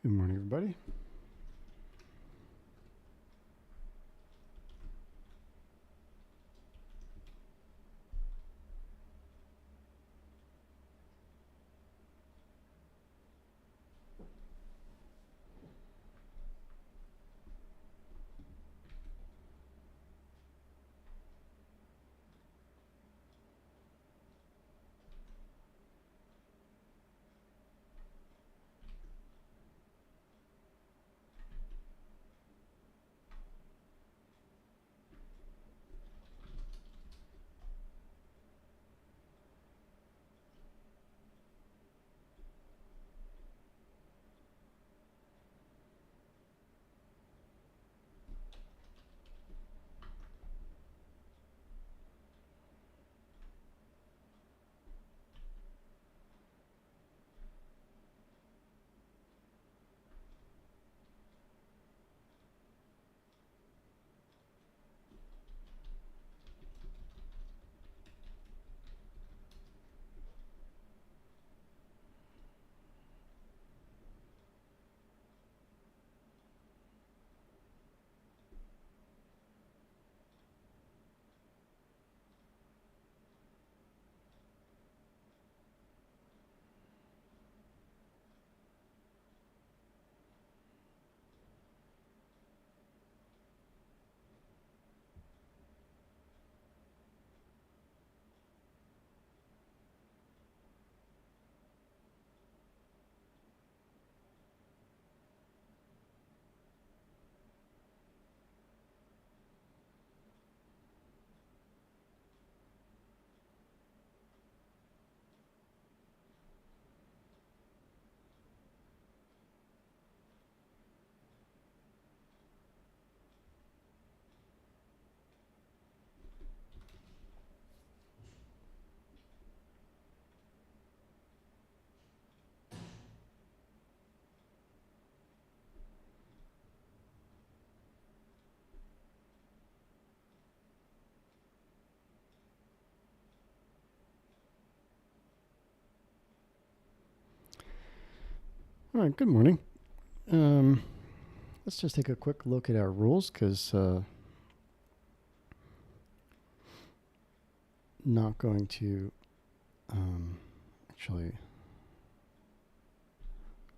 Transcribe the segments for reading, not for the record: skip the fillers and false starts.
Good morning, everybody. All right, good morning. Let's just take a quick look at our rules because not going to actually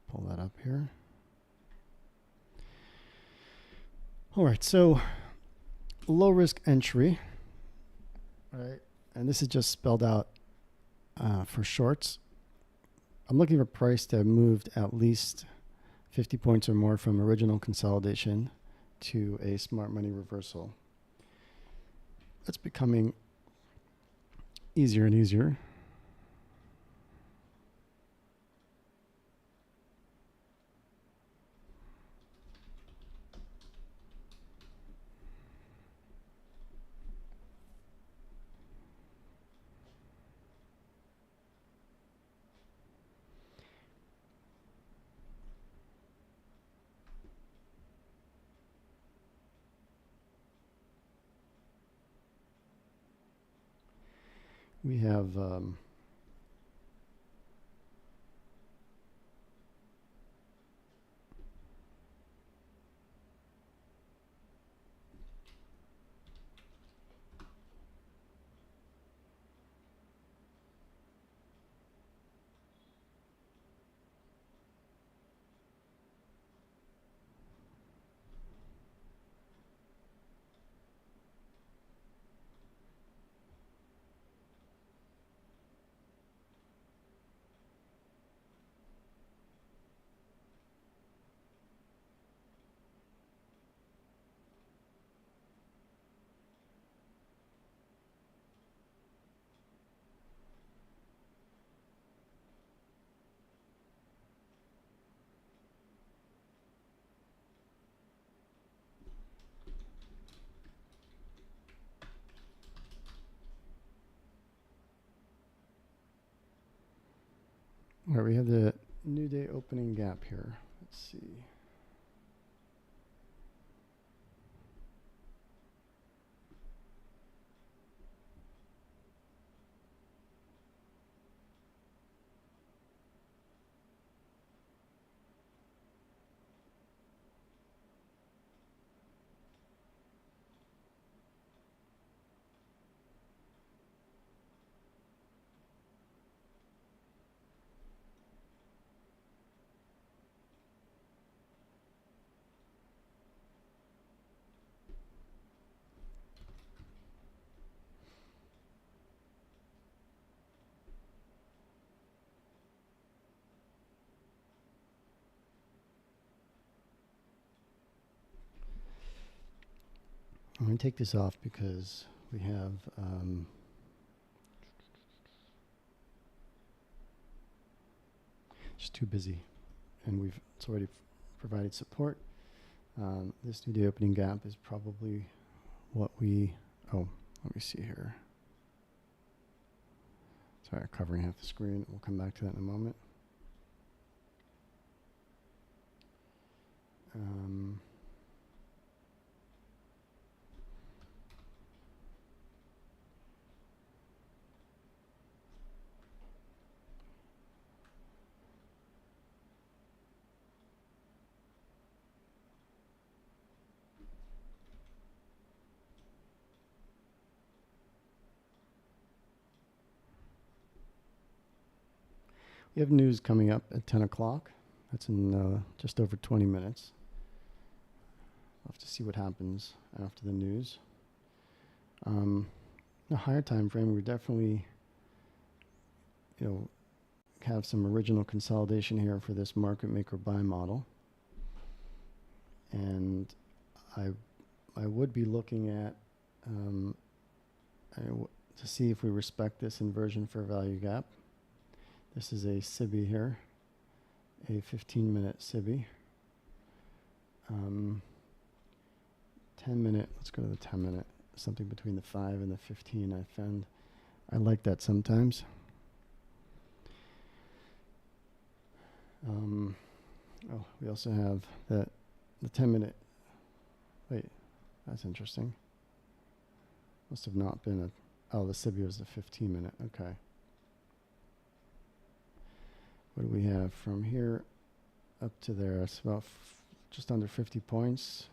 pull that up here. All right, so low risk entry, right? And this is just spelled out for shorts. I'm looking for price to have moved at least 50 points or more from original consolidation to a smart money reversal. That's becoming easier and easier. We have where we have the new day opening gap here. Let's see. I'm going to take this off because we have just too busy, and it's already provided support. This new day opening gap is probably what we, let me see here. Sorry, I'm covering half the screen. We'll come back to that in a moment. We have news coming up at 10 o'clock. That's in just over 20 minutes. I'll have to see what happens after the news. The higher time frame, we definitely, have some original consolidation here for this market make or buy model. And I would be looking at to see if we respect this inversion fair value gap. This is a SIBI here, a 15-minute SIBI. 10-minute, let's go to the 10-minute, something between the 5 and the 15 I found. I like that sometimes. We also have the 10-minute, wait, that's interesting. Must have not been the SIBI was the 15-minute, okay. What do we have from here up to there? It's about just under 50 points.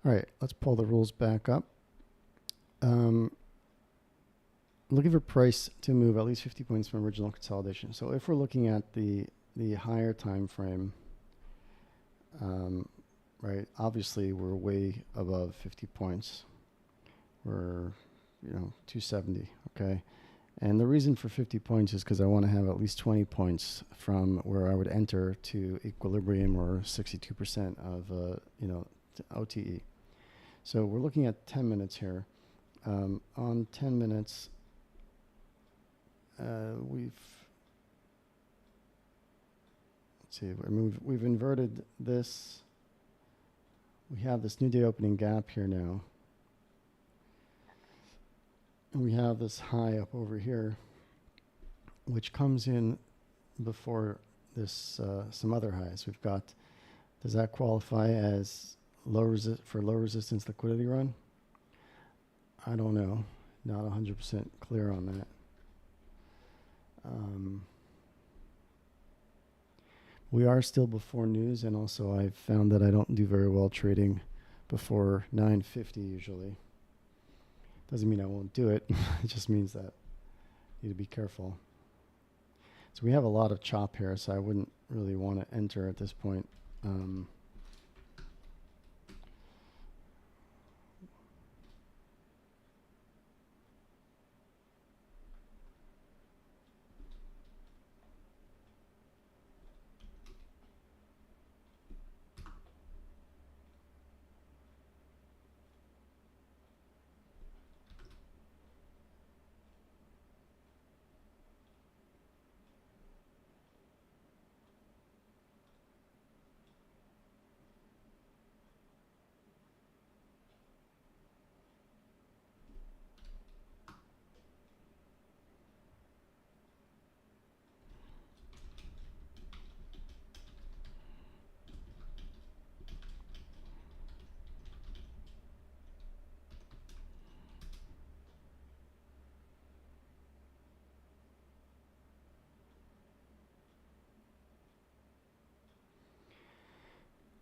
All right, let's pull the rules back up. Looking for price to move at least 50 points from original consolidation. So if we're looking at the higher time frame, right, obviously we're way above 50 points. We're, 270, okay? And the reason for 50 points is because I want to have at least 20 points from where I would enter to equilibrium or 62% of, OTE. So we're looking at 10 minutes here. On 10 minutes, we've inverted this. We have this new day opening gap here now. And we have this high up over here, which comes in before this some other highs. We've got, does that qualify as low resistance liquidity run? I don't know. Not 100% clear on that. We are still before news, and also I've found that I don't do very well trading before 9:50 usually. Doesn't mean I won't do it. It just means that you need to be careful. So we have a lot of chop here, so I wouldn't really want to enter at this point.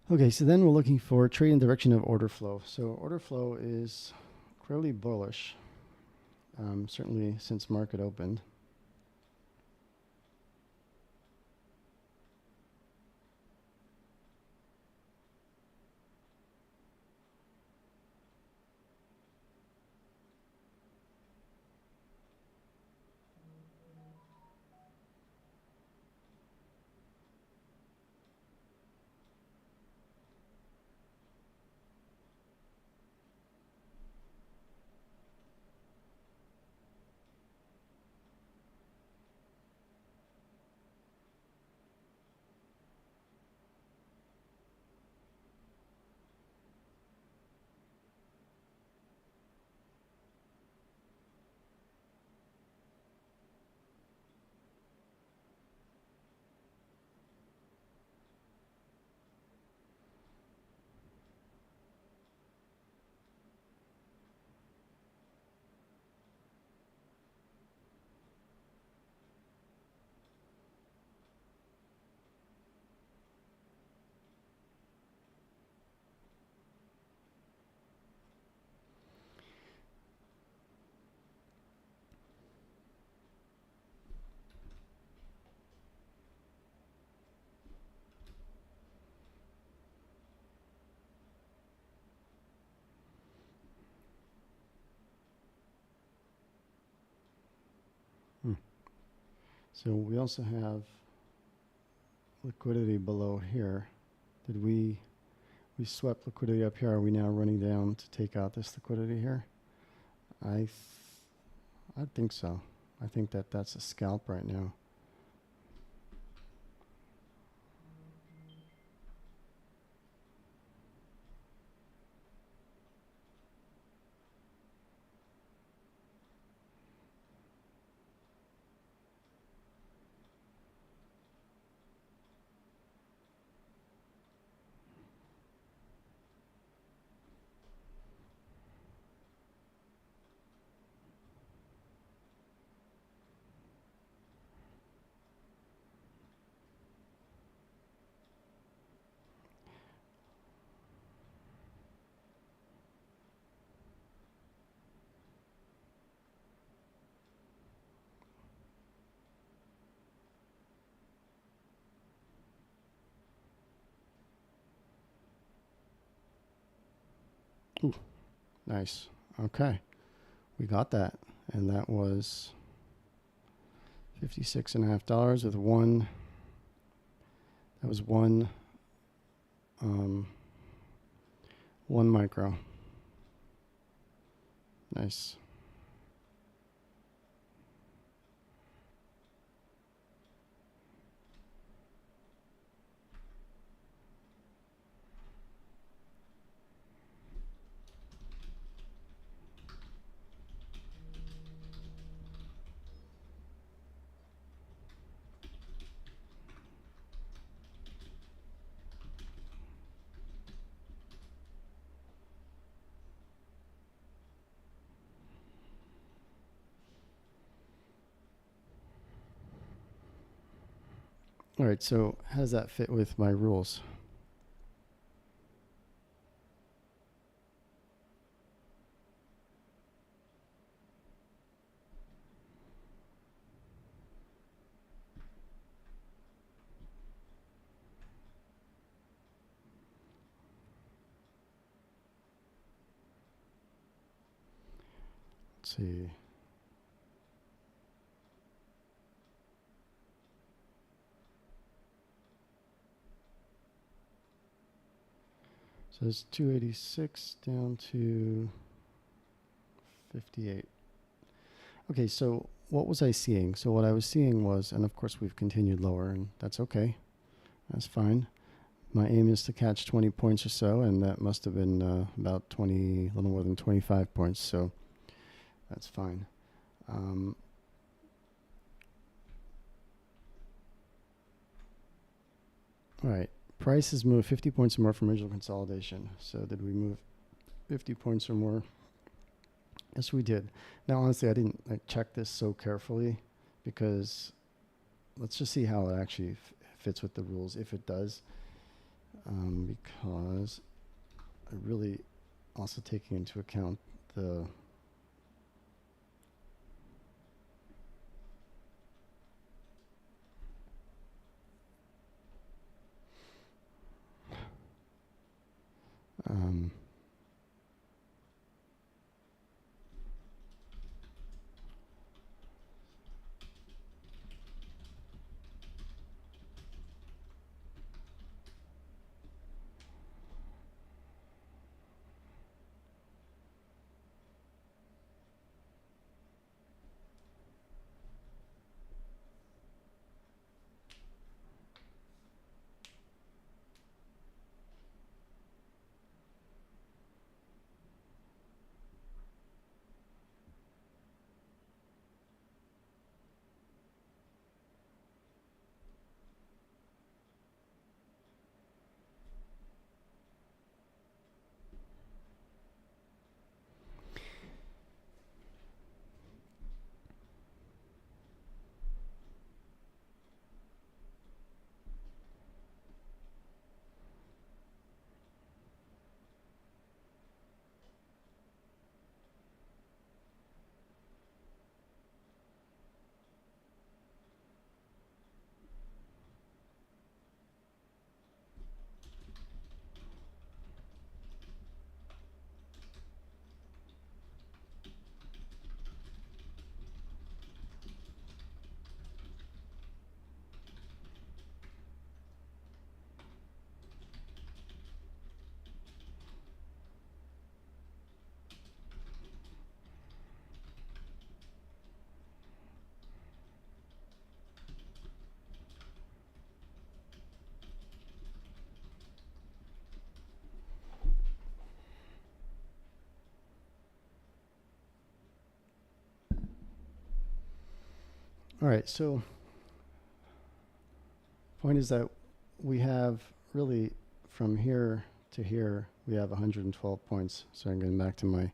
Okay, so then we're looking for trade in direction of order flow. So order flow is clearly bullish, certainly since market opened. So we also have liquidity below here. Did we swept liquidity up here? Are we now running down to take out this liquidity here? I think so. I think that that's a scalp right now. Ooh, nice. Okay, we got that, and that was $56.50 with one. That was one micro. Nice. All right, so how does that fit with my rules? Let's see. So it's 286 down to 58. Okay, so what was I seeing? So what I was seeing was, and of course we've continued lower, and that's okay. That's fine. My aim is to catch 20 points or so, and that must have been about 20, a little more than 25 points, so that's fine. All right, price has moved 50 points or more from original consolidation. So did we move 50 points or more? Yes, we did. Now, honestly, I didn't check this so carefully because let's just see how it actually fits with the rules, if it does. because I really also taking into account the all right, so point is that we have really from here to here, we have 112 points. So I'm going back to my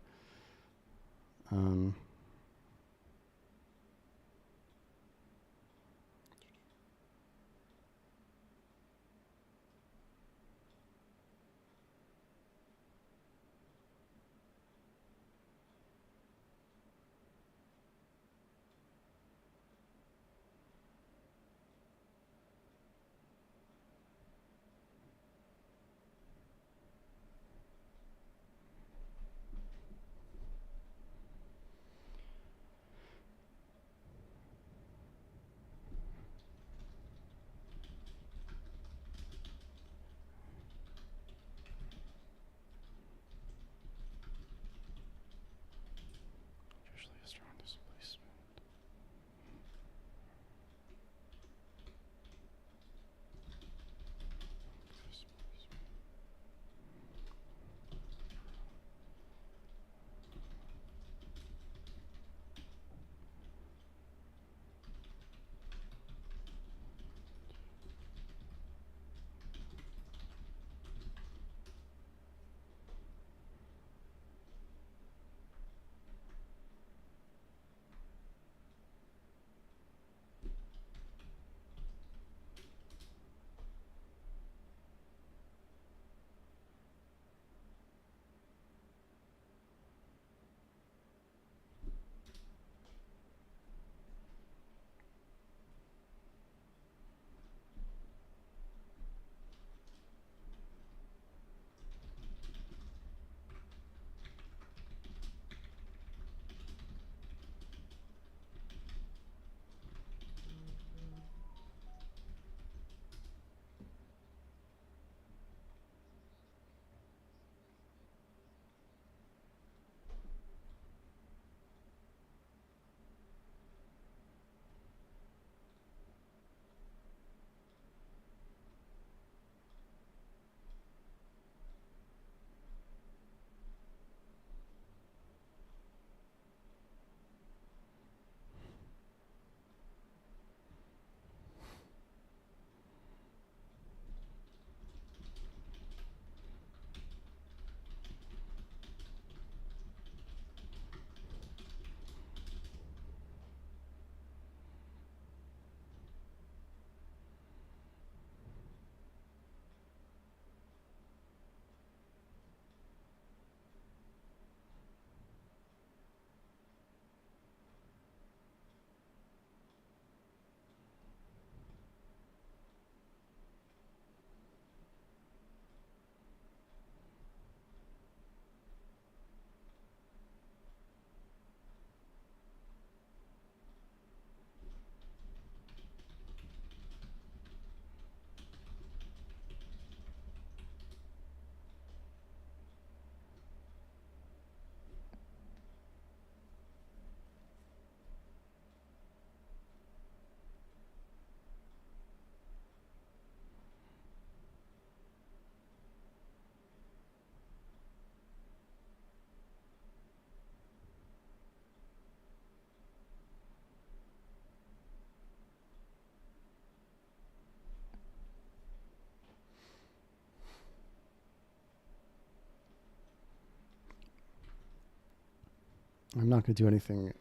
I'm not going to do anything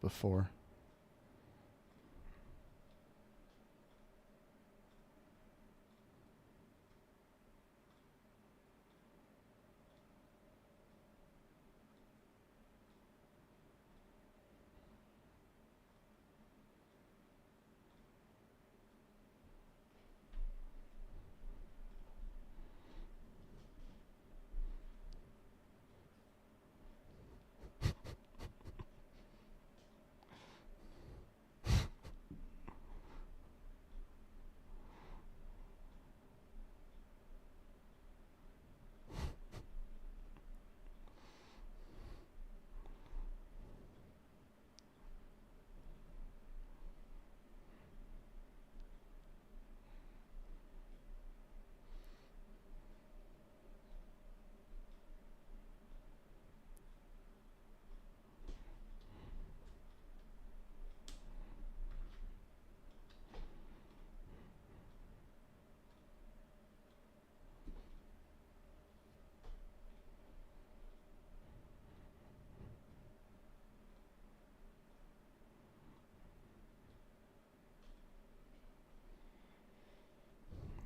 before.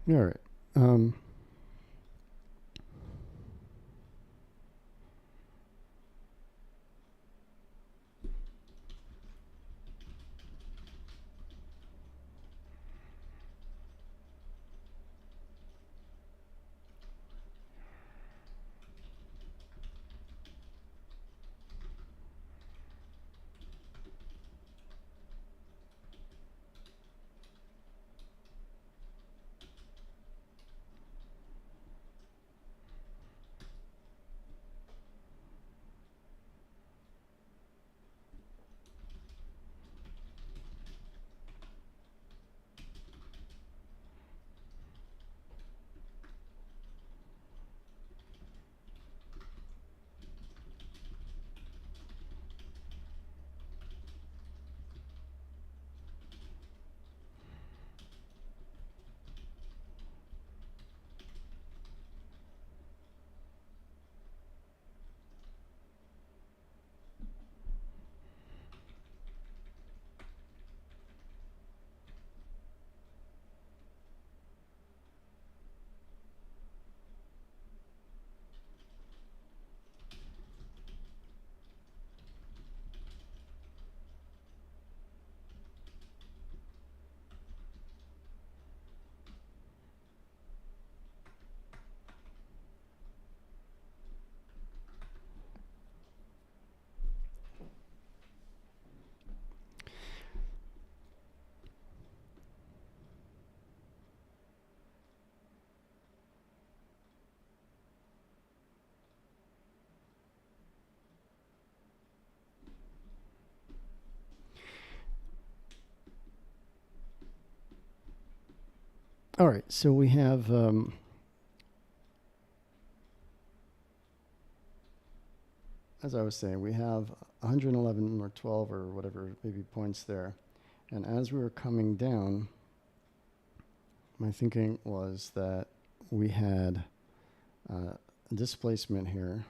All right. All right. So we have as I was saying, we have 111 or 12 or whatever maybe points there. And as we were coming down, my thinking was that we had displacement here.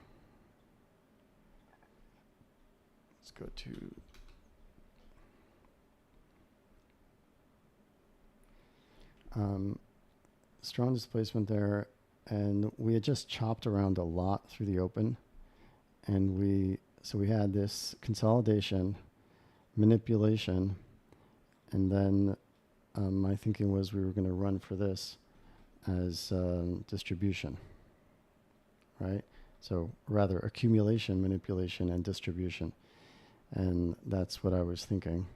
Let's go to strong displacement there, and we had just chopped around a lot through the open, and we had this consolidation, manipulation, and then my thinking was we were going to run for this as distribution, right? So rather accumulation, manipulation, and distribution, and that's what I was thinking.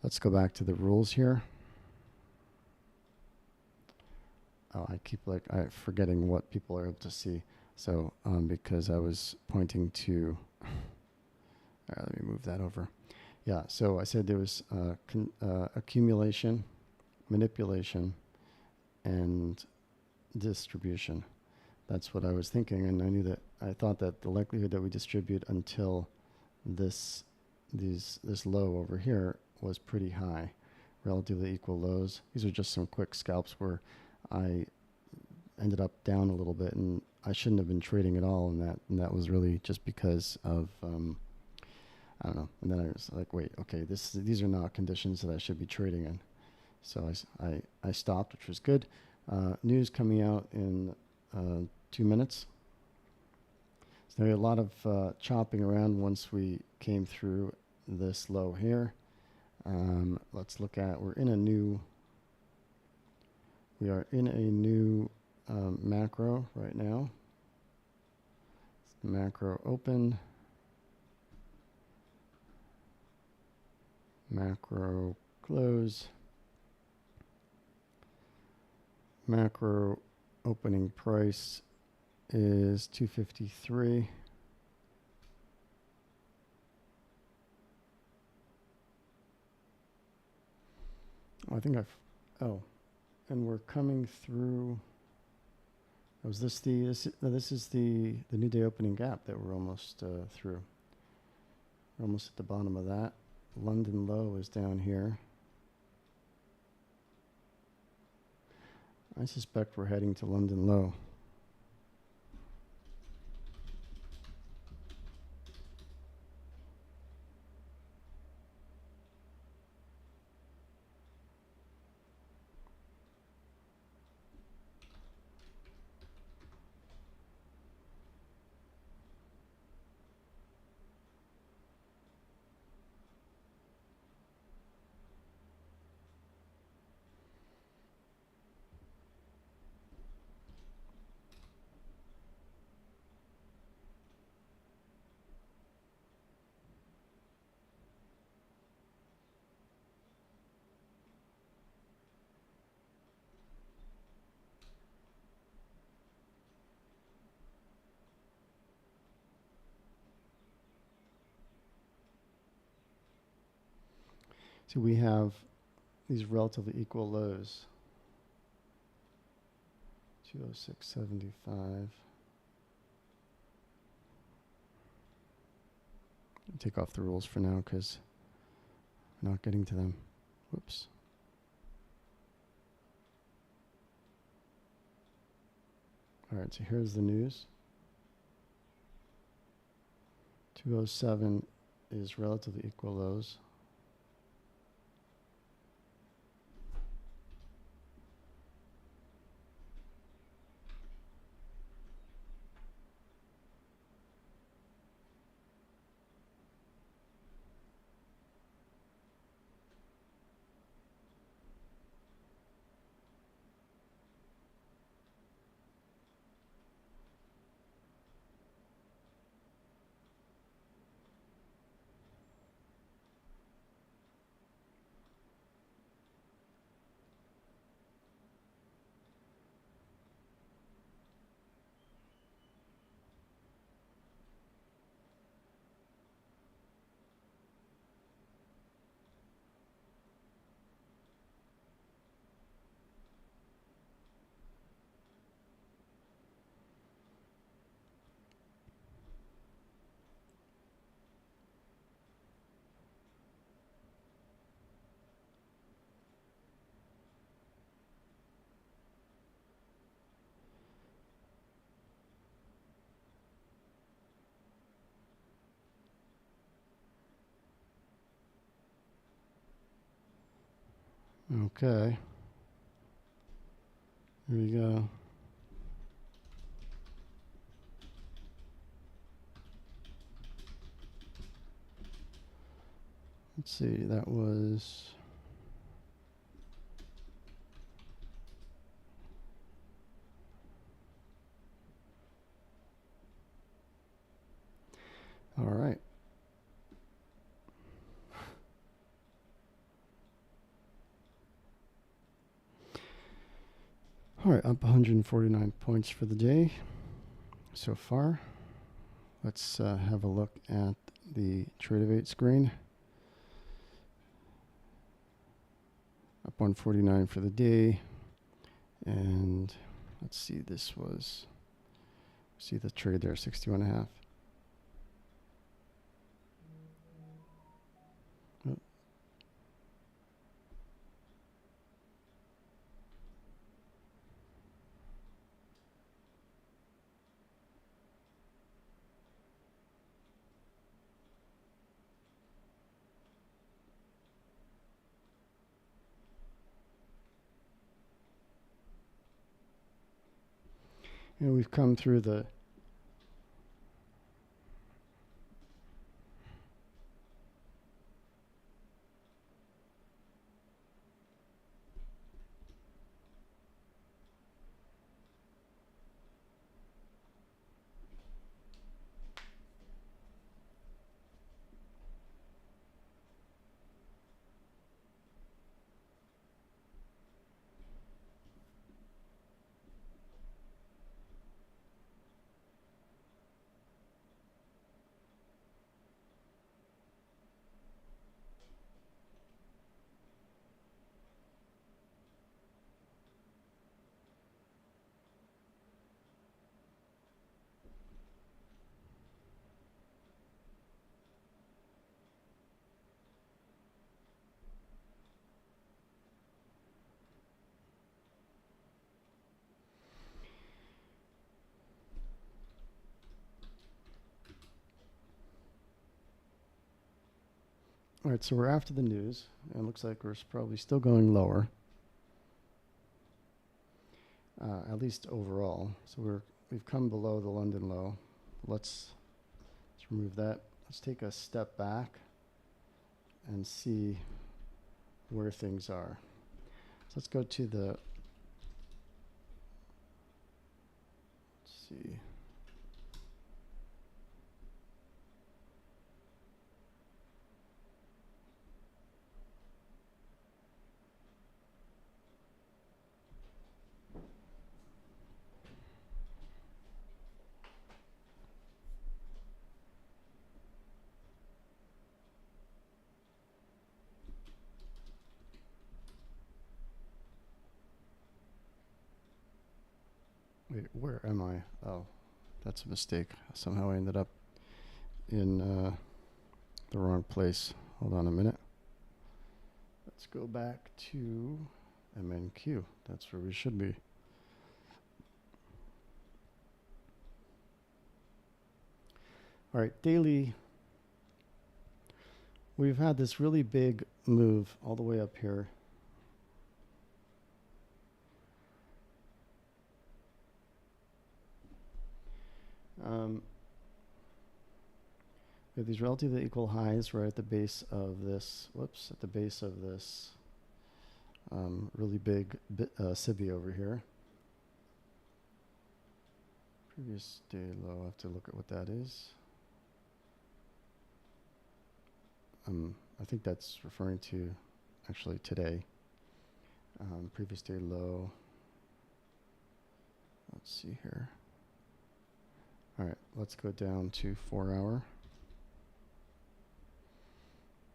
Let's go back to the rules here. Oh, I keep forgetting what people are able to see. So because I was pointing to, all right, let me move that over. Yeah, so I said there was accumulation, manipulation, and distribution. That's what I was thinking, and I thought that the likelihood that we distribute until this low over here was pretty high, relatively equal lows. These are just some quick scalps where I ended up down a little bit, and I shouldn't have been trading at all, and that was really just because of I don't know. And then I was like, wait, okay, these are not conditions that I should be trading in. So I stopped, which was good. News coming out in 2 minutes. So there was a lot of chopping around once we came through this low here. Let's look at, we are in a new macro right now. Macro open. Macro close. Macro opening price is 253. I think and we're coming through. Was this this is the new day opening gap that we're almost through. We're almost at the bottom of that. London low is down here. I suspect we're heading to London low. So we have these relatively equal lows. 206.75. Take off the rules for now because we're not getting to them. Whoops. All right, so here's the news. 207 is relatively equal lows. Okay. Here we go. Let's see, that was all right. All right, up 149 points for the day so far. Let's have a look at the Trade-of-8 screen. Up 149 for the day. And let's see, see the trade there, 61.5. And we've come through the all right, so we're after the news, and it looks like we're probably still going lower, at least overall. So we've come below the London low. Let's remove that. Let's take a step back and see where things are. So let's go to the, let's see. Wait, where am I? Oh, that's a mistake. Somehow I ended up in the wrong place. Hold on a minute. Let's go back to MNQ. That's where we should be. All right, daily. We've had this really big move all the way up here. We have these relatively equal highs right at the base of this, at the base of this really big SIBI over here. Previous day low, I have to look at what that is. I think that's referring to actually today. Previous day low. Let's see here. All right, let's go down to 4 hour.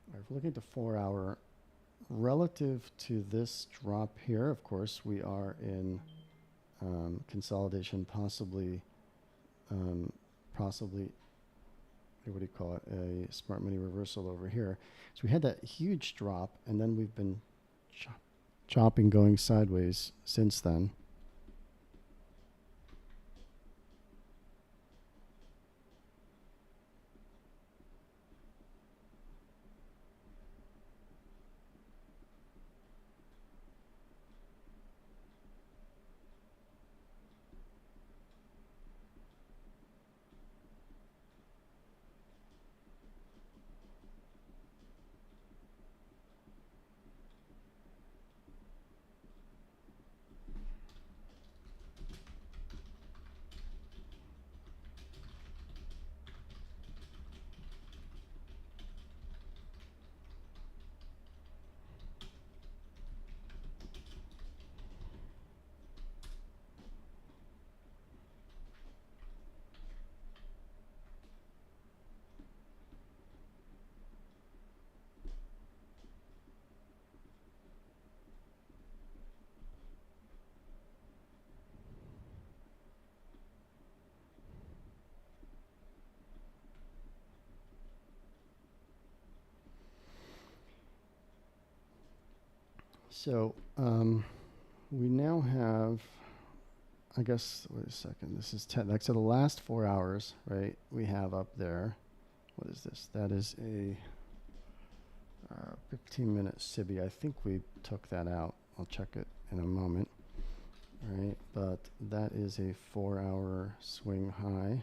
All right, if we're looking at the 4 hour, relative to this drop here, of course, we are in consolidation, possibly, what do you call it, a smart money reversal over here. So we had that huge drop, and then we've been chopping, going sideways since then. So we now have, I guess, wait a second, this is 10, like, so the last 4 hours, right, we have up there, what is this? That is a 15-minute SIBI. I think we took that out. I'll check it in a moment. right? But that is a 4-hour swing high.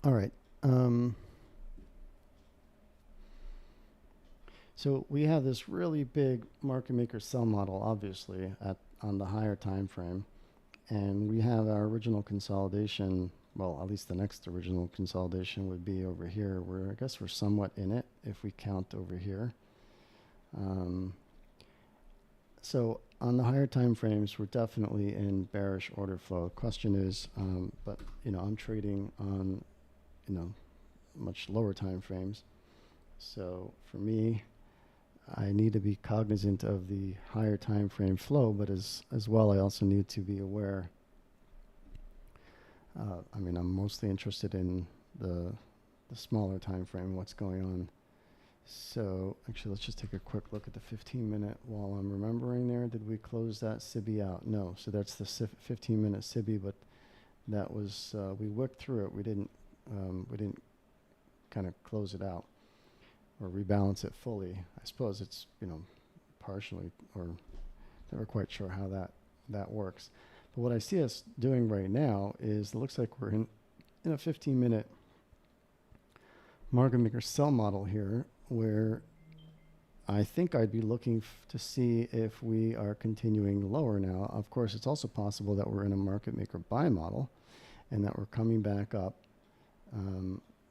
All right. So we have this really big market maker sell model, obviously, on the higher time frame. And we have our original consolidation. Well, at least the next original consolidation would be over here, where I guess we're somewhat in it if we count over here. So on the higher time frames, we're definitely in bearish order flow. Question is, but I'm trading on much lower time frames. So for me, I need to be cognizant of the higher time frame flow, but as well, I also need to be aware. I'm mostly interested in the smaller time frame, what's going on. So actually, let's just take a quick look at the 15-minute while I'm remembering there. Did we close that SIBI out? No. So that's the 15-minute SIBI, but that was we worked through it. We didn't kind of close it out or rebalance it fully. I suppose it's partially, or never quite sure how that works. But what I see us doing right now is it looks like we're in a 15-minute market maker sell model here, where I think I'd be looking to see if we are continuing lower now. Of course, it's also possible that we're in a market maker buy model and that we're coming back up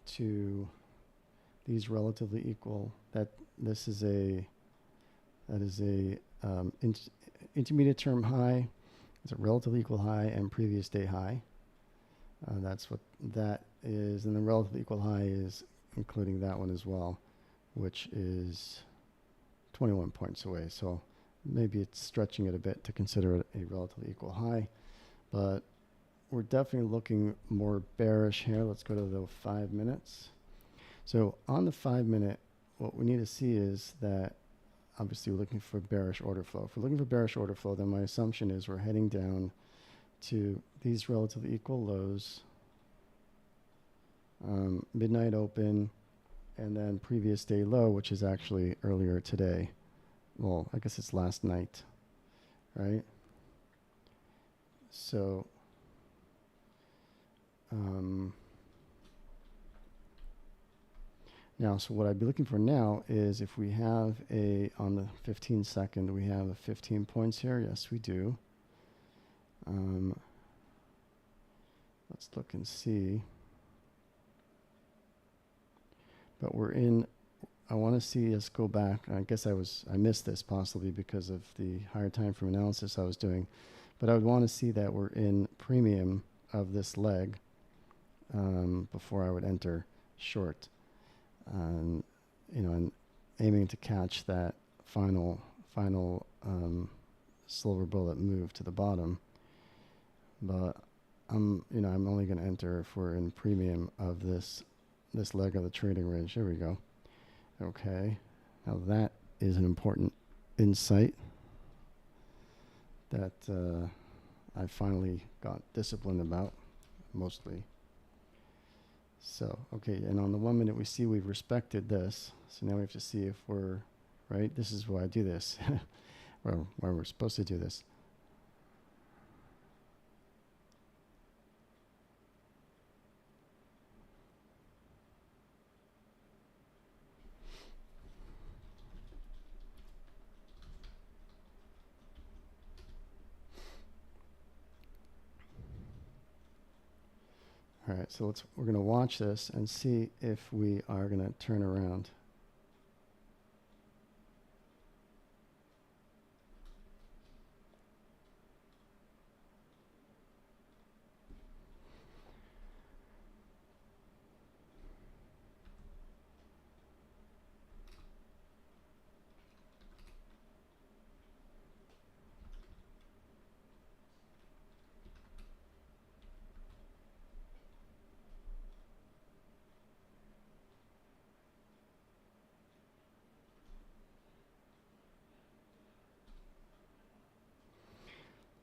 to these relatively equal, that is a intermediate term high. It's a relatively equal high and previous day high. That's what that is. And the relatively equal high is including that one as well, which is 21 points away. So maybe it's stretching it a bit to consider it a relatively equal high, but we're definitely looking more bearish here. Let's go to the 5 minutes. So on the 5 minute, what we need to see is that obviously we're looking for bearish order flow. If we're looking for bearish order flow, then my assumption is we're heading down to these relatively equal lows, midnight open, and then previous day low, which is actually earlier today. Well, I guess it's last night, right? So now, so what I'd be looking for now is if we have on the 15 second, we have a 15 points here. Yes, we do. Let's look and see. But we're in, I want to see us go back. I guess I missed this possibly because of the higher time frame analysis I was doing. But I would want to see that we're in premium of this leg before I would enter short. And aiming to catch that final silver bullet move to the bottom. But I'm only going to enter if we're in premium of this leg of the trading range. There we go. Okay. Now that is an important insight that I finally got disciplined about, mostly. So, okay, and on the 1 minute we see we've respected this. So now we have to see if we're, right? This is why I do this, or why we're supposed to do this. All right, so we're going to watch this and see if we are going to turn around.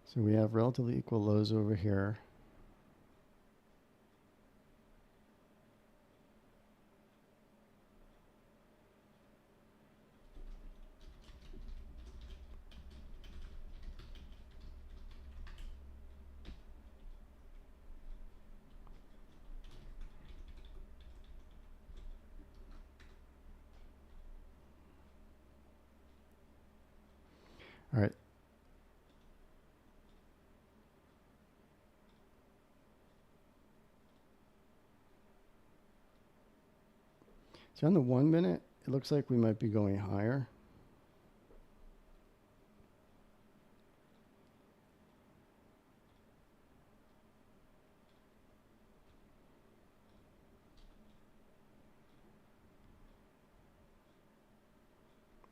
So we have relatively equal lows over here. All right. So on the 1 minute, it looks like we might be going higher.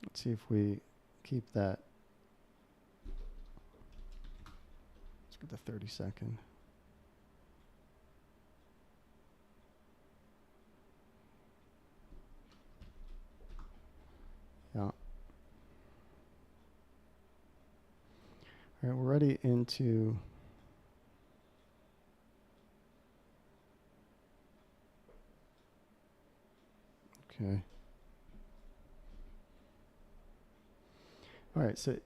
Let's see if we keep that. Let's get the 30 second. Yeah. All right, we're ready into okay. All right, so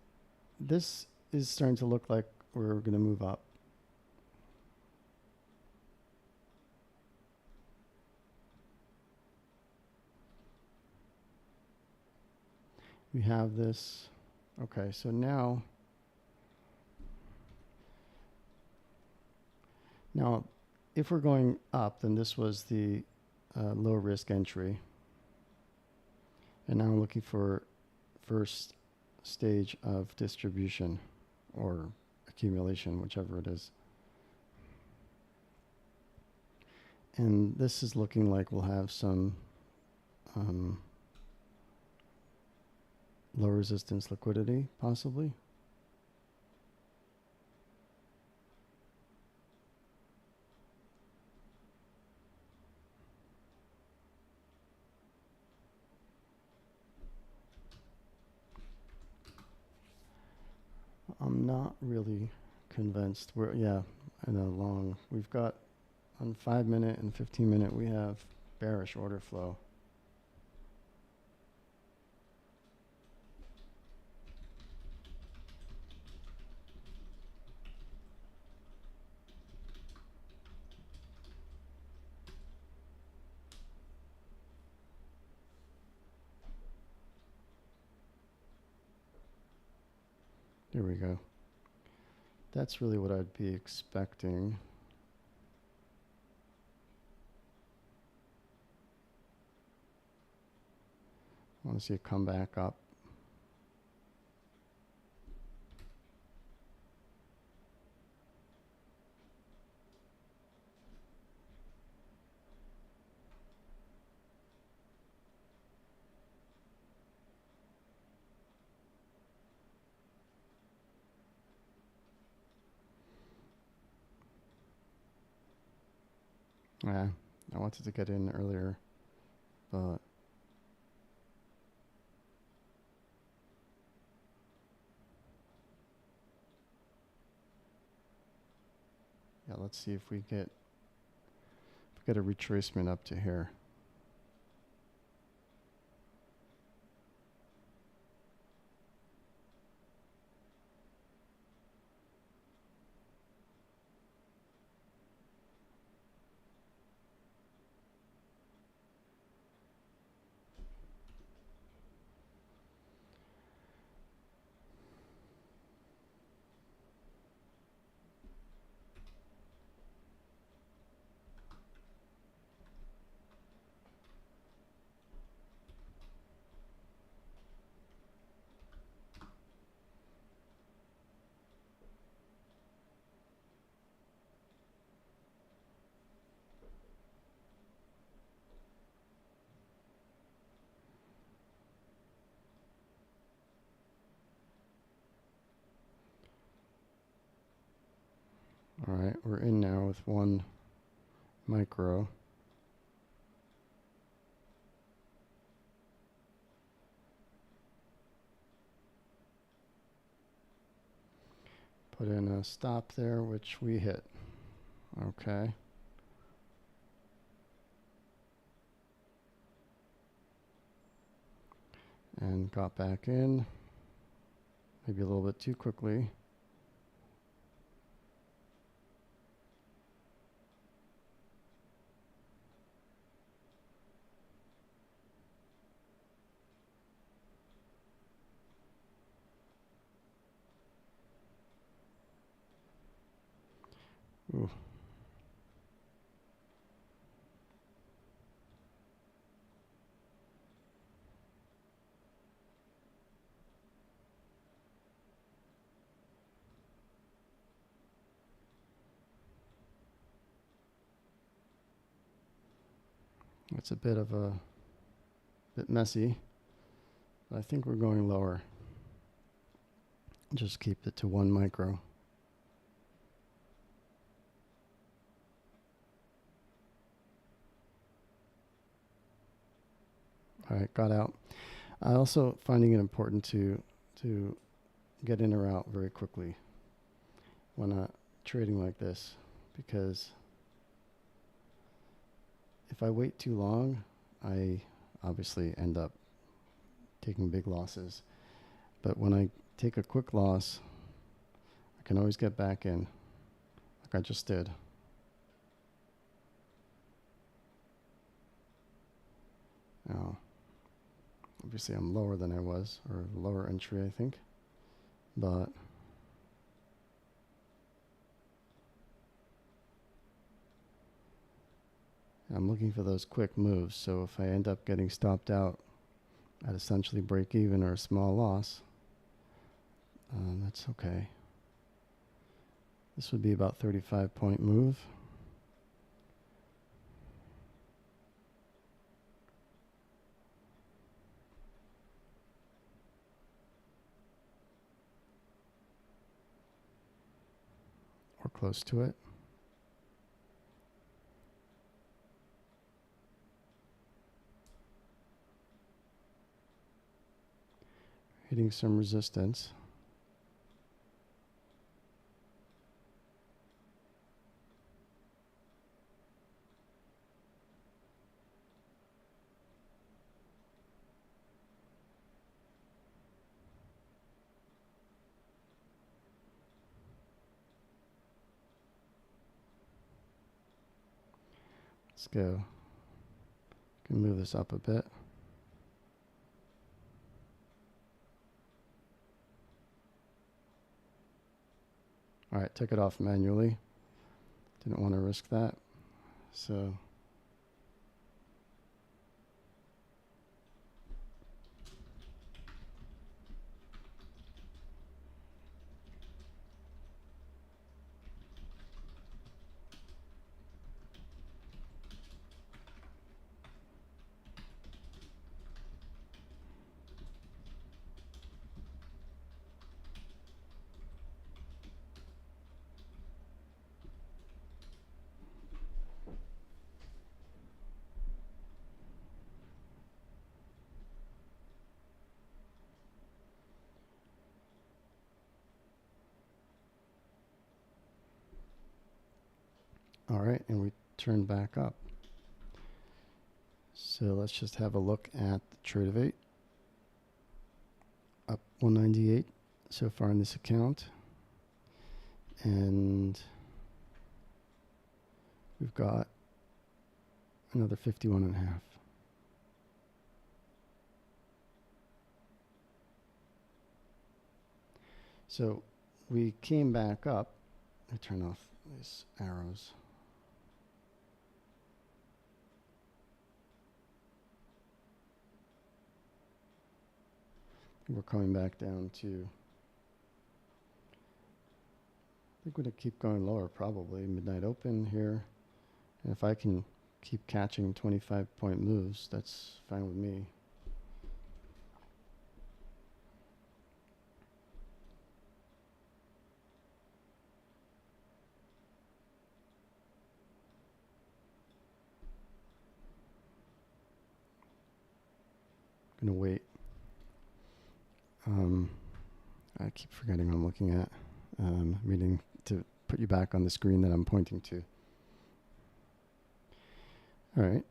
this is starting to look like we're going to move up. We have this. Okay, so now if we're going up, then this was the low risk entry. And now I'm looking for first stage of distribution or accumulation, whichever it is. And this is looking like we'll have some low resistance liquidity, possibly. I'm not really convinced. Yeah, in a long, we've got on 5-minute and 15-minute, we have bearish order flow. There we go. That's really what I'd be expecting. I want to see it come back up. Yeah, I wanted to get in earlier, but yeah, let's see if we get a retracement up to here. All right, we're in now with 1 micro. Put in a stop there, which we hit. Okay. And got back in, maybe a little bit too quickly. Ooh. It's a bit messy, but I think we're going lower. Just keep it to 1 micro. All right, got out. I also finding it important to get in or out very quickly when trading like this, because if I wait too long, I obviously end up taking big losses. But when I take a quick loss, I can always get back in, like I just did. Now, obviously I'm lower than I was, or lower entry, I think. But I'm looking for those quick moves. So if I end up getting stopped out at essentially break even or a small loss, that's okay. This would be about 35-point move. Or close to it. Hitting some resistance. Let's go. Can move this up a bit. All right, took it off manually. Didn't want to risk that. So all right, and we turn back up. So let's just have a look at the trade of 8. Up 198 so far in this account. And we've got another 51.5. So we came back up. I turn off these arrows. We're coming back down to, I think we're going to keep going lower, probably. Midnight open here. And if I can keep catching 25-point moves, that's fine with me. Going to wait. I keep forgetting what I'm looking at. Meaning to put you back on the screen that I'm pointing to. All right.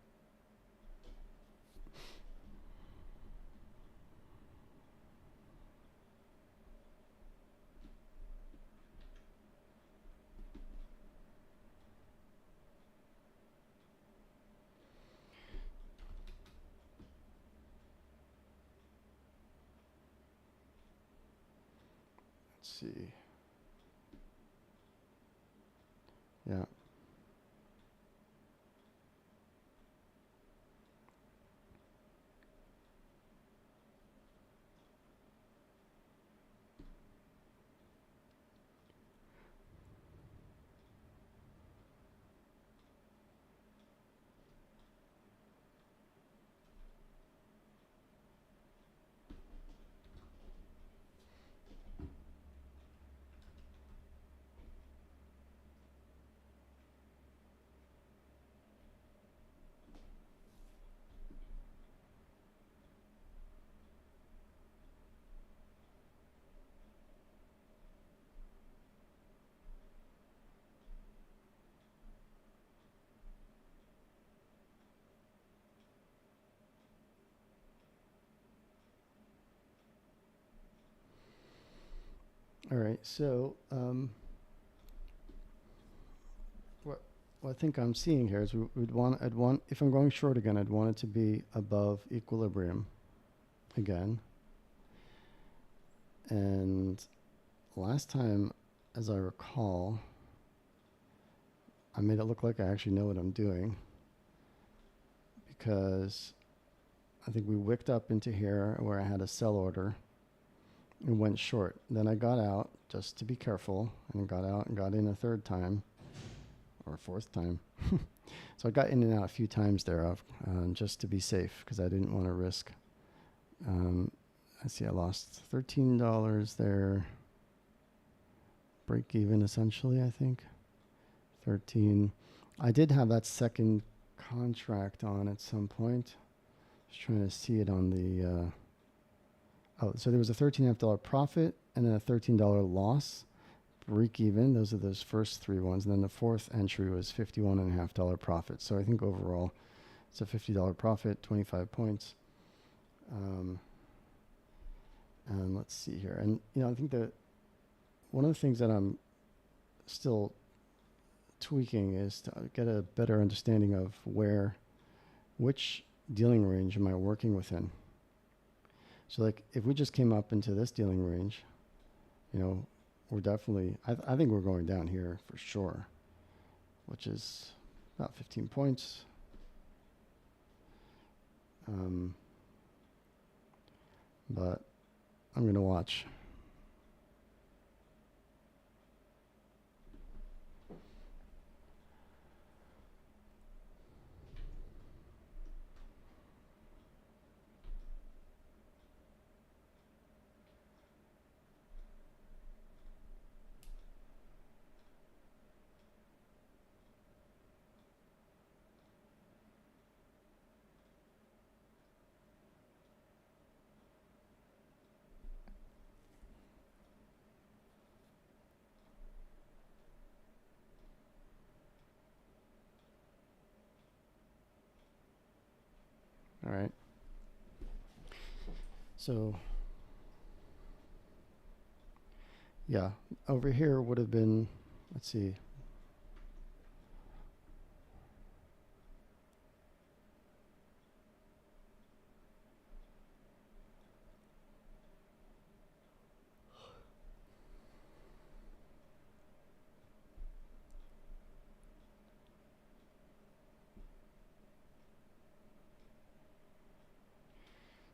Let's see. Yeah. All right, so what I think I'm seeing here is I'd want, if I'm going short again, I'd want it to be above equilibrium again. And last time, as I recall, I made it look like I actually know what I'm doing, because I think we wicked up into here where I had a sell order and went short. Then I got out just to be careful, and got out and got in a third time or a fourth time. So I got in and out a few times there, just to be safe, because I didn't want to risk. I see I lost $13 there. Break even essentially, I think. 13. I did have that second contract on at some point. Just trying to see it on the so there was a $13.5 profit and then a $13 loss. Break even. Those are those first three ones. And then the fourth entry was $51.5 profit. So I think overall it's a $50 profit, 25 points. And let's see here. And I think that one of the things that I'm still tweaking is to get a better understanding of which dealing range am I working within. So like if we just came up into this dealing range, you know, we're definitely, I think we're going down here for sure, which is about 15 points. But I'm going to watch. All right. So, yeah, over here would have been, let's see.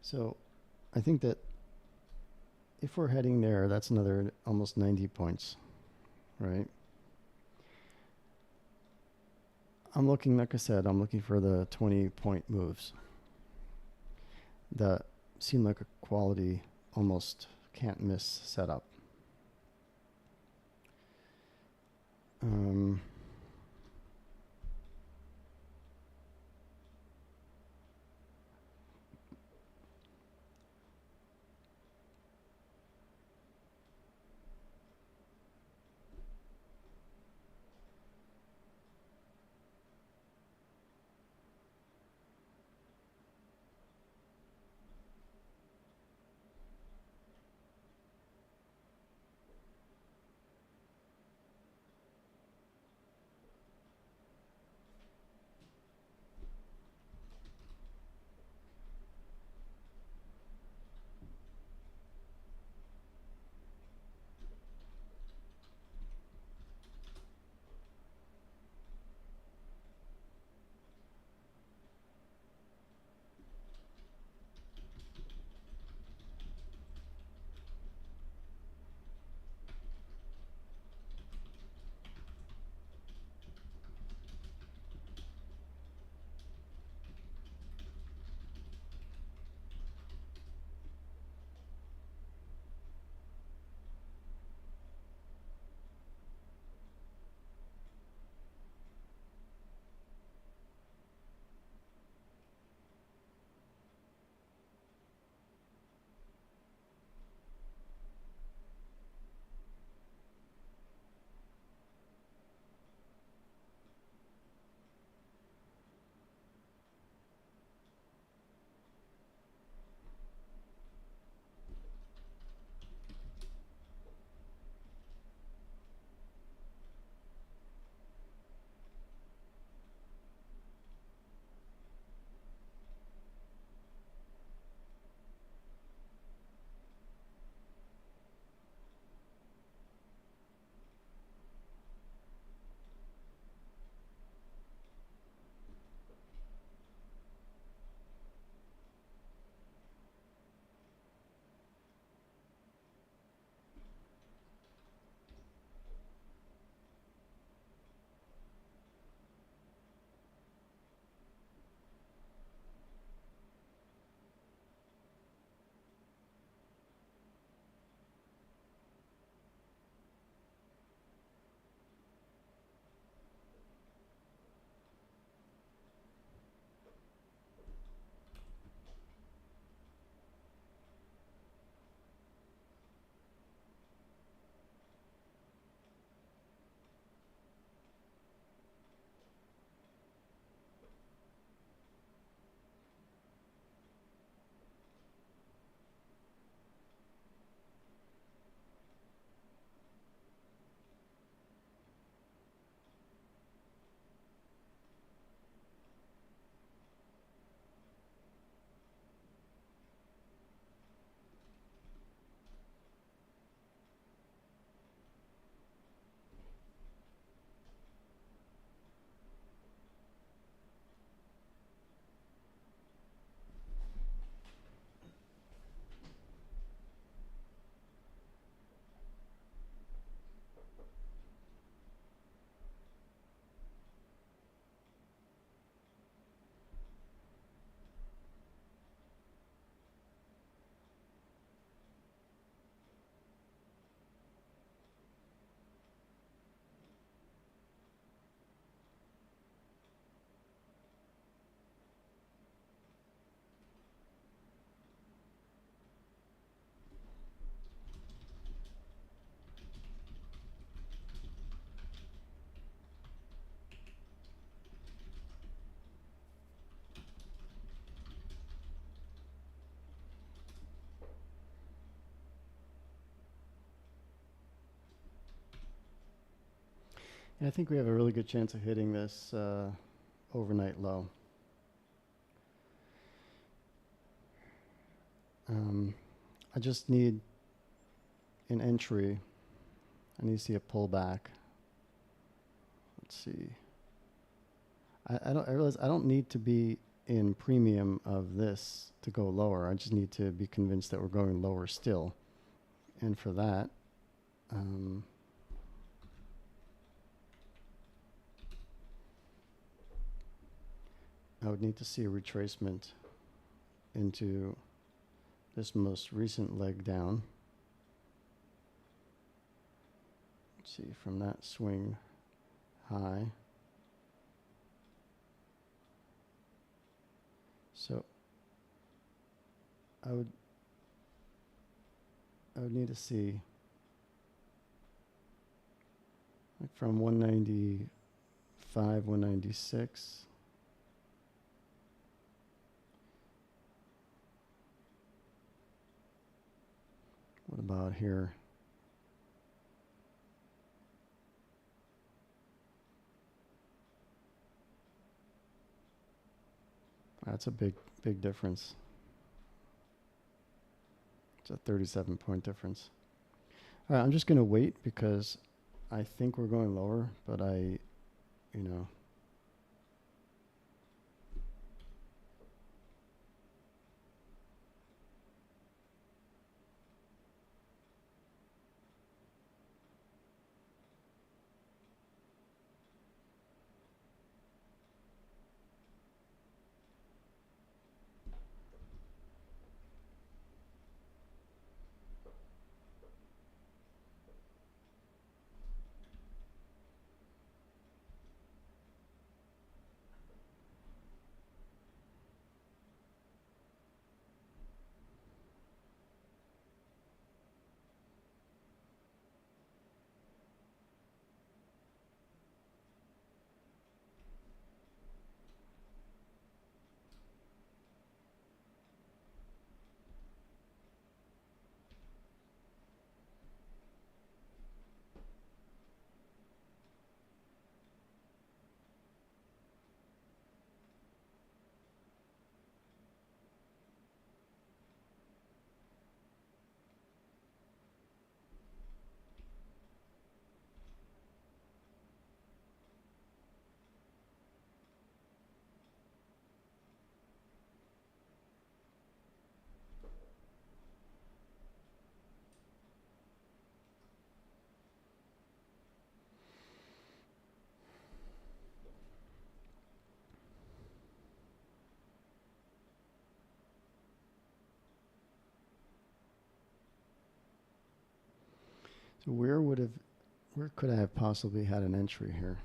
So I think that if we're heading there, that's another almost 90 points, right? I'm looking, like I said, I'm looking for the 20-point moves that seem like a quality, almost can't miss setup. And I think we have a really good chance of hitting this overnight low. I just need an entry. I need to see a pullback. Let's see. I realize I don't need to be in premium of this to go lower. I just need to be convinced that we're going lower still. And for that, I would need to see a retracement into this most recent leg down. Let's see, from that swing high. So I would need to see like from 195, 196. What about here? That's a big difference. It's a 37-point difference. All right, I'm just going to wait because I think we're going lower, but you know. So where could I have possibly had an entry here?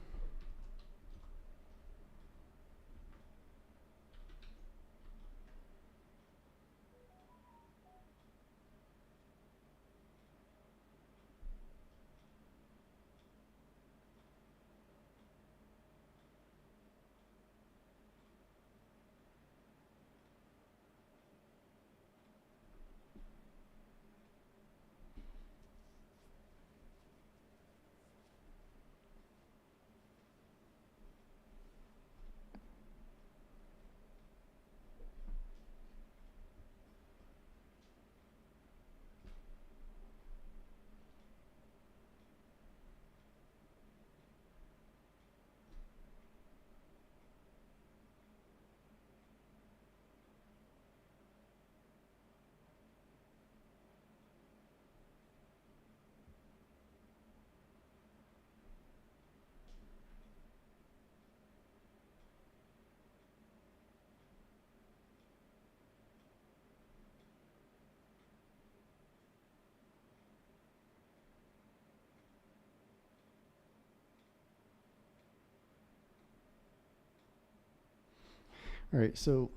All right, so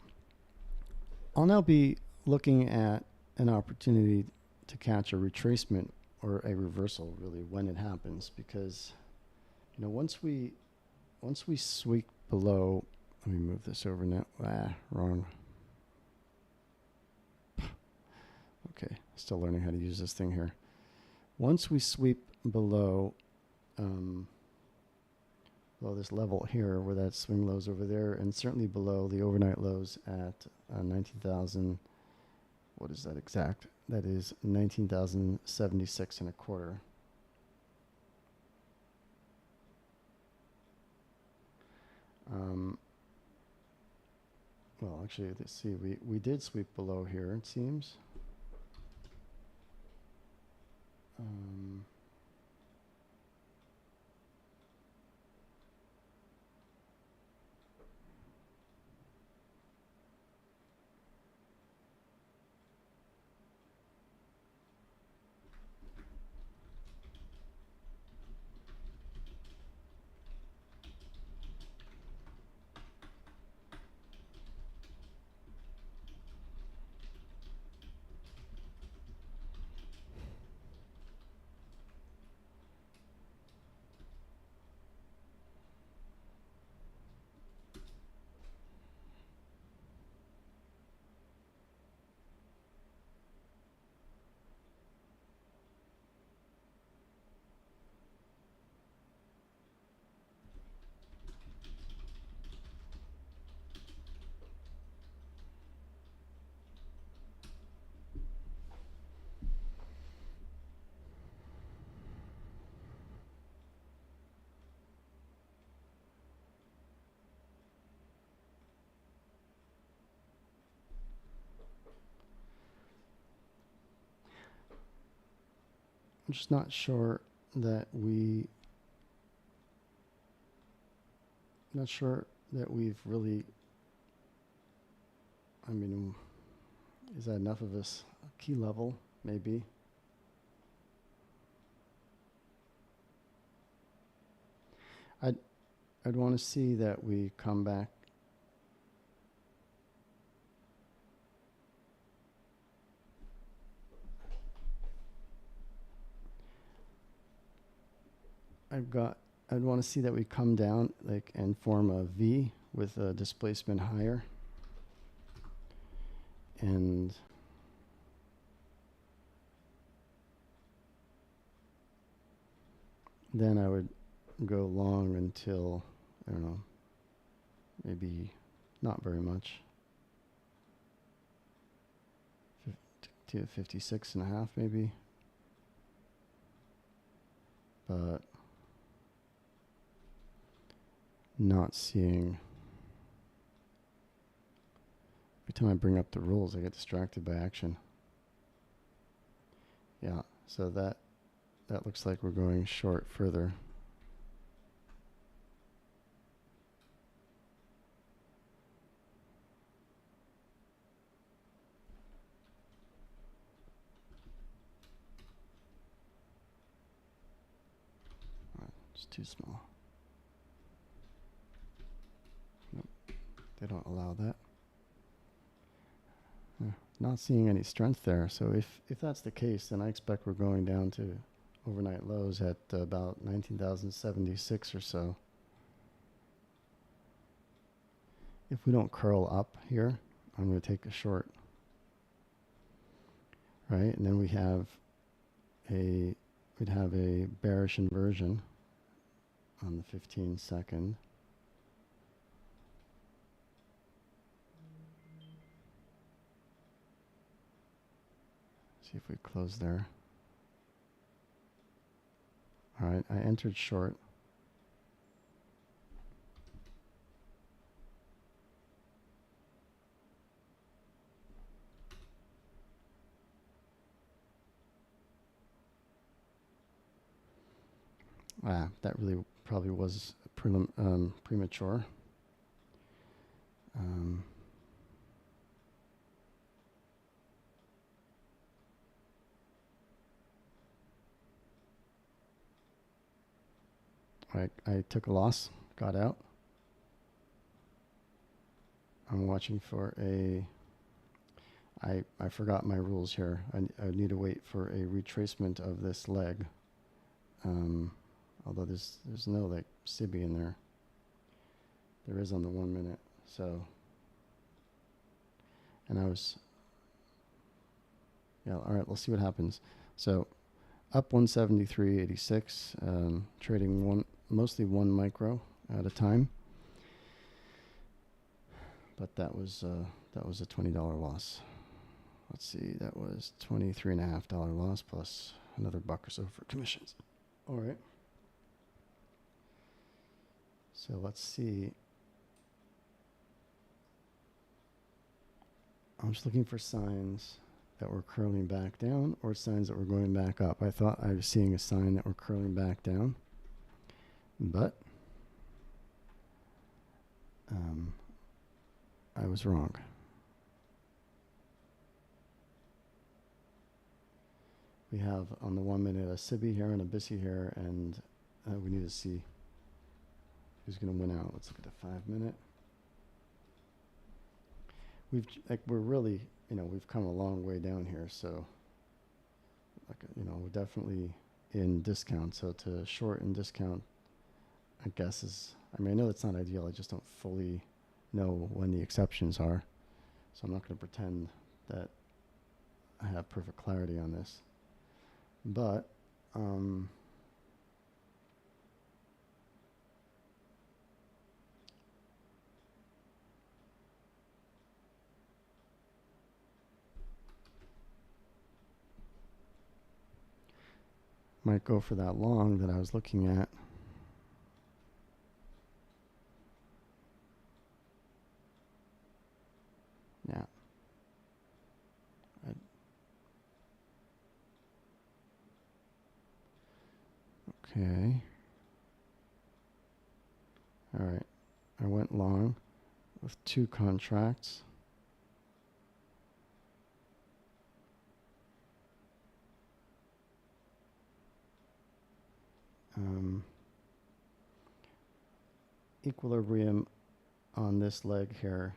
I'll now be looking at an opportunity to catch a retracement or a reversal really when it happens, because once we sweep below, let me move this over now. Wrong. Okay, still learning how to use this thing here. Once we sweep below below this level here where that swing lows over there, and certainly below the overnight lows at 19,000. What is that exact? That is 19,076 and a quarter. Well, actually, let's see. We did sweep below here, it seems. I'm just not sure that we've really, I mean, is that enough of a key level? Maybe. I'd want to see that we come back. I'd want to see that we come down like and form a V with a displacement higher. And then I would go long until, I don't know, maybe not very much. To 56 and a half maybe. But not seeing. Every time I bring up the rules, I get distracted by action. Yeah, so that looks like we're going short further. It's too small. Nope, they don't allow that. Not seeing any strength there. So if that's the case, then I expect we're going down to overnight lows at about 19,076 or so. If we don't curl up here, I'm going to take a short. Right, and then we'd have a bearish inversion on the 15-second. See if we close there. All right, I entered short. That really probably was premature. I took a loss, got out. I'm watching for a, I forgot my rules here. I need to wait for a retracement of this leg. Although there's no like SIBI in there. There is on the 1 minute. So, and yeah, all right, we'll see what happens. So up 173.86, trading mostly one micro at a time. But that was a $20 loss. Let's see, that was $23.50 loss plus another buck or so for commissions. All right. So let's see. I'm just looking for signs that we're curling back down or signs that we're going back up. I thought I was seeing a sign that we're curling back down, but I was wrong. We have on the 1 minute a SIBI here and a BISI here, and we need to see who's going to win out. Let's look at the 5 minute. We're really, we've come a long way down here. So, we're definitely in discount. So to short and discount, I guess I know it's not ideal. I just don't fully know when the exceptions are. So I'm not going to pretend that I have perfect clarity on this. But, might go for that long that I was looking at. Yeah. Okay. All right. I went long with 2 contracts. Equilibrium on this leg here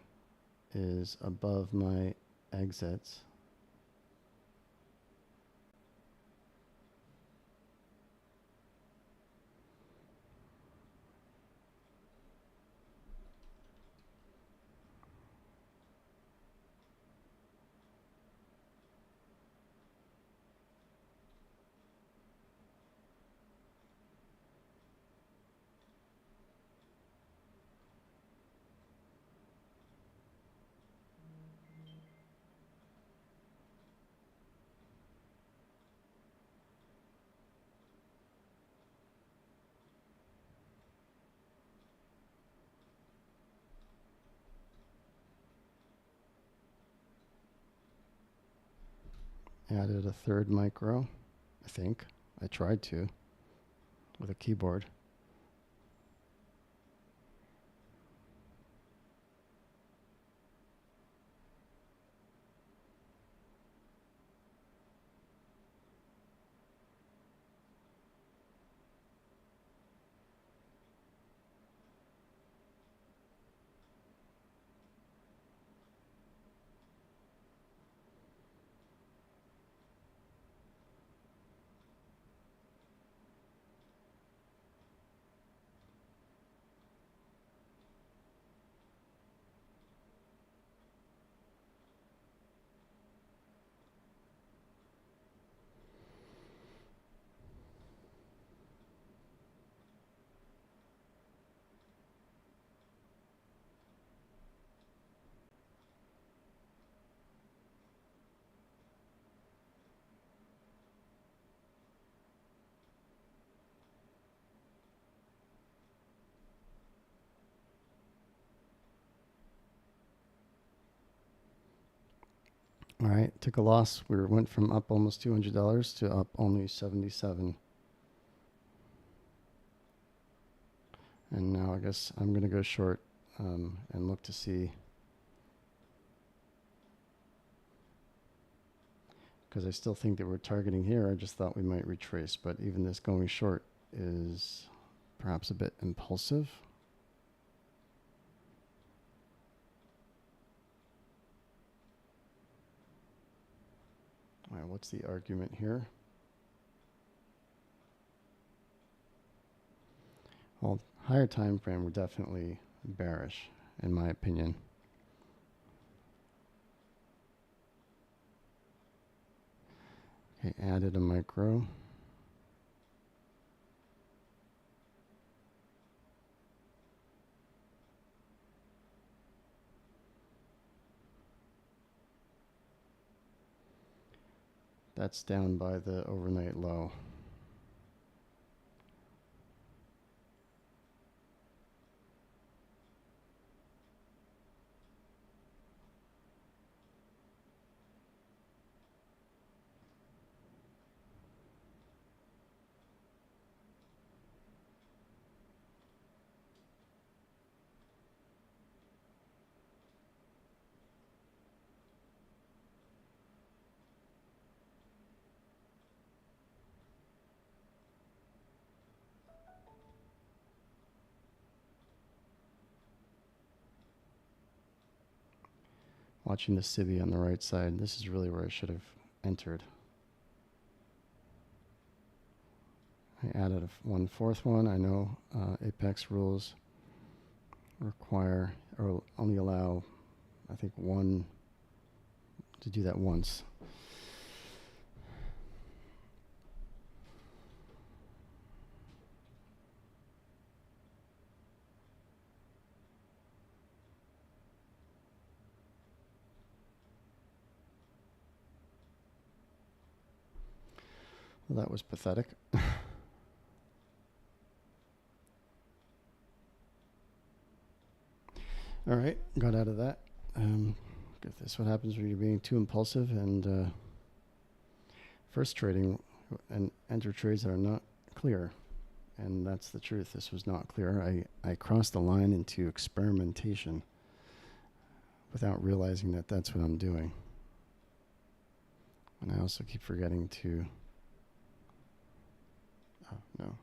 is above my exits. Added a 3rd micro, I think. I tried to with a keyboard. All right, took a loss. We went from up almost $200 to up only $77. And now I guess I'm going to go short and look to see, because I still think that we're targeting here. I just thought we might retrace, but even this going short is perhaps a bit impulsive. All right, what's the argument here? Well, higher time frame, we're definitely bearish, in my opinion. Okay, added a micro. That's down by the overnight low. Watching the SIBI on the right side, this is really where I should have entered. I added one fourth one. I know Apex rules require or only allow, I think, one to do that once. Well, that was pathetic. All right, got out of that. This is what happens when you're being too impulsive and first trading and enter trades that are not clear. And that's the truth. This was not clear. I crossed the line into experimentation without realizing that that's what I'm doing. And I also keep forgetting to... Oh, no.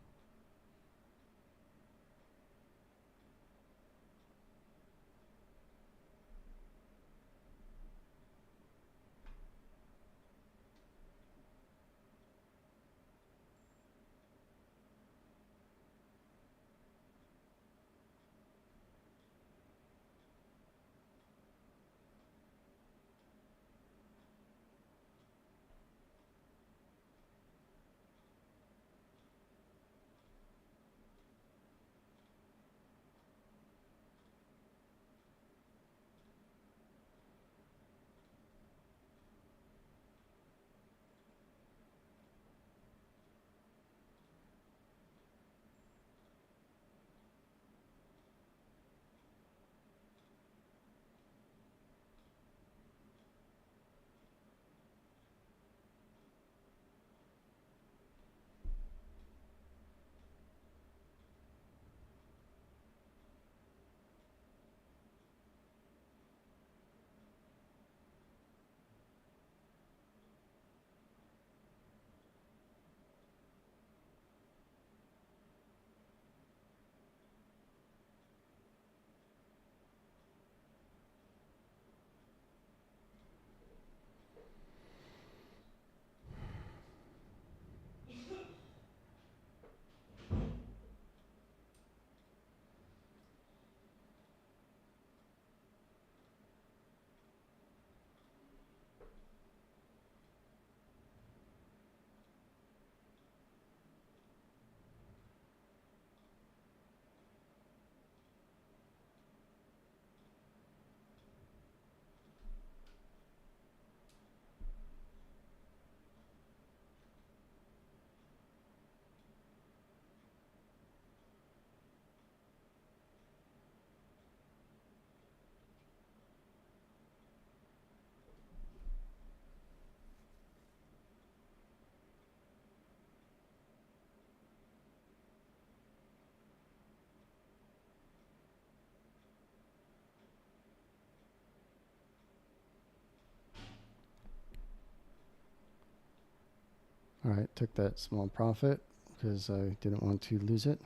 All right, took that small profit because I didn't want to lose it.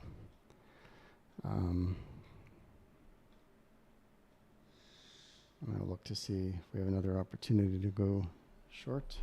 I'm going to look to see if we have another opportunity to go short.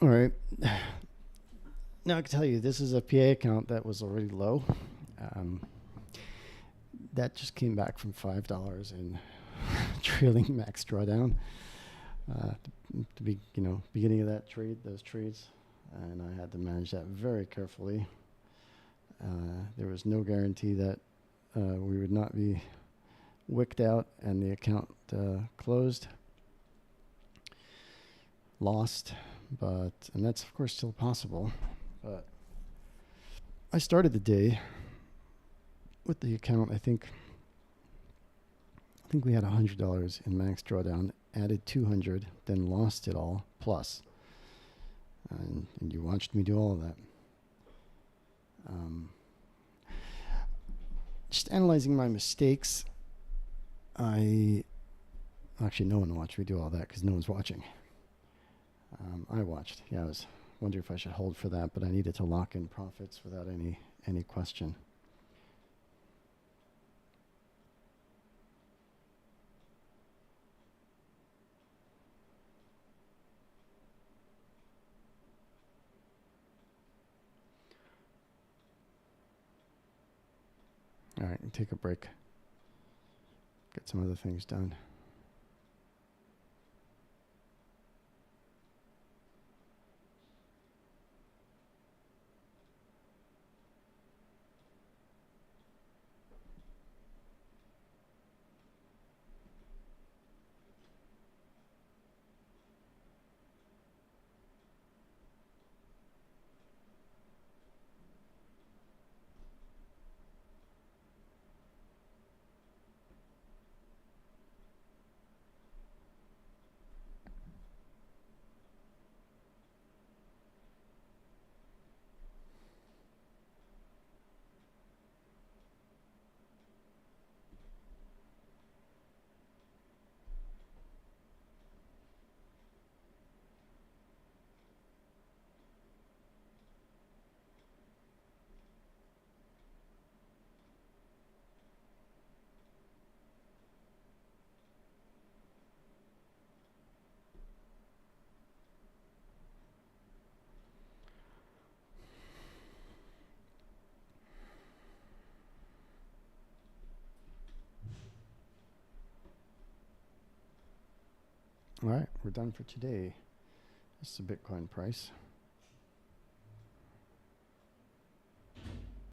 All right. Now I can tell you this is a PA account that was already low. Um, that just came back from $5 in trailing max drawdown. To be, beginning of that trade, those trades, and I had to manage that very carefully. There was no guarantee that we would not be wicked out and the account closed, lost, and that's of course still possible. But I started the day with the account. I think we had $100 in max drawdown, added 200, then lost it all plus. And you watched me do all of that. Just analyzing my mistakes. Actually, no one watched me do all that because no one's watching. I watched. Yeah, I was wondering if I should hold for that, but I needed to lock in profits without any question. All right, take a break. Get some other things done. All right, we're done for today. This is the Bitcoin price.